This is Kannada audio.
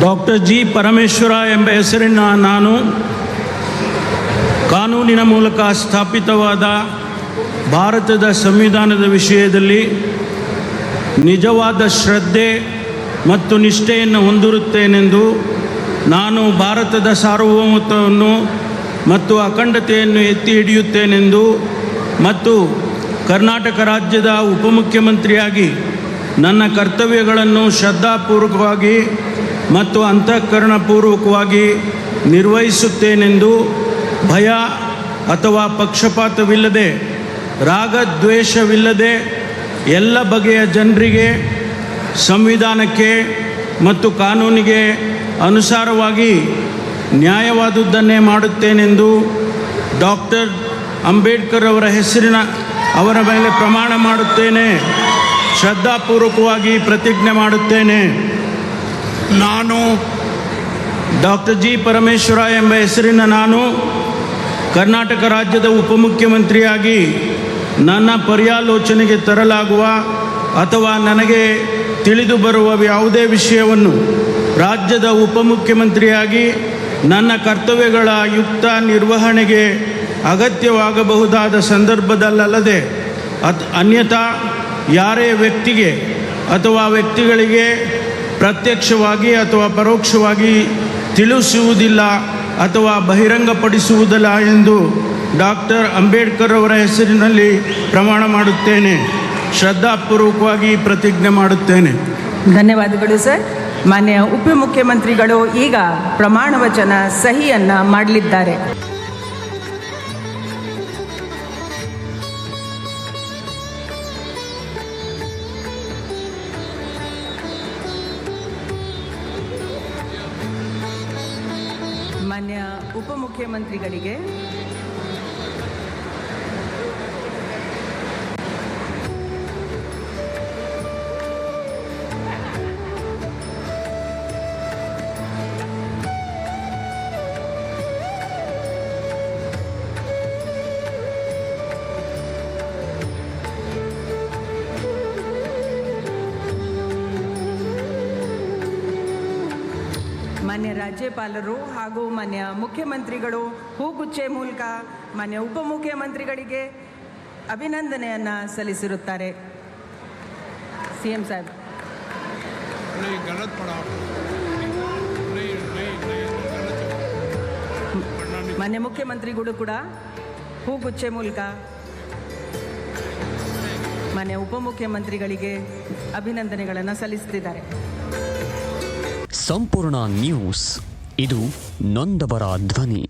ಡಾಕ್ಟರ್ ಜಿ ಪರಮೇಶ್ವರ ಎಂಬ ಹೆಸರಿನ ನಾನು ಕಾನೂನಿನ ಮೂಲಕ ಸ್ಥಾಪಿತವಾದ ಭಾರತದ ಸಂವಿಧಾನದ ವಿಷಯದಲ್ಲಿ ನಿಜವಾದ ಶ್ರದ್ಧೆ ಮತ್ತು ನಿಷ್ಠೆಯನ್ನು ಹೊಂದಿರುತ್ತೇನೆಂದು ನಾನು ಭಾರತದ ಸಾರ್ವಭೌಮತ್ವವನ್ನು ಮತ್ತು ಅಖಂಡತೆಯನ್ನು ಎತ್ತಿ ಹಿಡಿಯುತ್ತೇನೆಂದು ಮತ್ತು ಕರ್ನಾಟಕ ರಾಜ್ಯದ ಉಪಮುಖ್ಯಮಂತ್ರಿಯಾಗಿ ನನ್ನ ಕರ್ತವ್ಯಗಳನ್ನು ಶ್ರದ್ಧಾಪೂರ್ವಕವಾಗಿ ಮತ್ತು ಅಂತಃಕರಣಪೂರ್ವಕವಾಗಿ ನಿರ್ವಹಿಸುತ್ತೇನೆಂದು ಭಯ ಅಥವಾ ಪಕ್ಷಪಾತವಿಲ್ಲದೆ ರಾಗದ್ವೇಷವಿಲ್ಲದೆ ಎಲ್ಲ ಬಗೆಯ ಜನರಿಗೆ ಸಂವಿಧಾನಕ್ಕೆ ಮತ್ತು ಕಾನೂನಿಗೆ ಅನುಸಾರವಾಗಿ ನ್ಯಾಯವಾದುದನ್ನೇ ಮಾಡುತ್ತೇನೆಂದು ಡಾಕ್ಟರ್ ಅಂಬೇಡ್ಕರ್ ಅವರ ಮೇಲೆ ಪ್ರಮಾಣ ಮಾಡುತ್ತೇನೆ. ಶ್ರದ್ಧಾಪೂರ್ವಕವಾಗಿ ಪ್ರತಿಜ್ಞೆ ಮಾಡುತ್ತೇನೆ. ನಾನು ಡಾಕ್ಟರ್ ಜಿ ಪರಮೇಶ್ವರ ಎಂಬ ಹೆಸರಿನ ನಾನು ಕರ್ನಾಟಕ ರಾಜ್ಯದ ಉಪಮುಖ್ಯಮಂತ್ರಿಯಾಗಿ ನನ್ನ ಪರ್ಯಾಲೋಚನೆಗೆ ತರಲಾಗುವ ಅಥವಾ ನನಗೆ ತಿಳಿದು ಬರುವ ಯಾವುದೇ ವಿಷಯವನ್ನು ರಾಜ್ಯದ ಉಪಮುಖ್ಯಮಂತ್ರಿಯಾಗಿ ನನ್ನ ಕರ್ತವ್ಯಗಳ ಯುಕ್ತ ನಿರ್ವಹಣೆಗೆ ಅಗತ್ಯವಾಗಬಹುದಾದ ಸಂದರ್ಭದಲ್ಲದೆ ಅನ್ಯಥಾ ಯಾರೇ ವ್ಯಕ್ತಿಗೆ ಅಥವಾ ವ್ಯಕ್ತಿಗಳಿಗೆ ಪ್ರತ್ಯಕ್ಷವಾಗಿ ಅಥವಾ ಪರೋಕ್ಷವಾಗಿ ತಿಳಿಸುವುದಿಲ್ಲ ಅಥವಾ ಬಹಿರಂಗಪಡಿಸುವುದಿಲ್ಲ ಎಂದು ಡಾಕ್ಟರ್ ಅಂಬೇಡ್ಕರ್ ಅವರ ಹೆಸರಿನಲ್ಲಿ ಪ್ರಮಾಣ ಮಾಡುತ್ತೇನೆ. ಶ್ರದ್ಧಾಪೂರ್ವಕವಾಗಿ ಪ್ರತಿಜ್ಞೆ ಮಾಡುತ್ತೇನೆ. ಧನ್ಯವಾದಗಳು ಸರ್. ಮಾನ್ಯ ಉಪಮುಖ್ಯಮಂತ್ರಿಗಳು ಈಗ ಪ್ರಮಾಣ ವಚನ ಸಹಿಯನ್ನು ಮಾಡಲಿದ್ದಾರೆ. ಮಾನ್ಯ ಉಪಮುಖ್ಯಮಂತ್ರಿಗಳಿಗೆ ಮಾನ್ಯ ರಾಜ್ಯಪಾಲರು ಹಾಗೂ ಮಾನ್ಯ ಮುಖ್ಯಮಂತ್ರಿಗಳು ಹೂಗುಚ್ಚೆ ಮೂಲಕ ಮಾನ್ಯ ಉಪಮುಖ್ಯಮಂತ್ರಿಗಳಿಗೆ ಅಭಿನಂದನೆಯನ್ನು ಸಲ್ಲಿಸಿರುತ್ತಾರೆ. ಸಿಎಂ ಸಾಹೇಬ್. ಮಾನ್ಯ ಮುಖ್ಯಮಂತ್ರಿಗಳು ಕೂಡ ಹೂಗುಚ್ಚೆ ಮೂಲಕ ಮಾನ್ಯ ಉಪಮುಖ್ಯಮಂತ್ರಿಗಳಿಗೆ ಅಭಿನಂದನೆಗಳನ್ನು ಸಲ್ಲಿಸುತ್ತಿದ್ದಾರೆ. ಸಂಪೂರ್ಣ ನ್ಯೂಸ್, ಇದು ನೊಂದವರ ಧ್ವನಿ.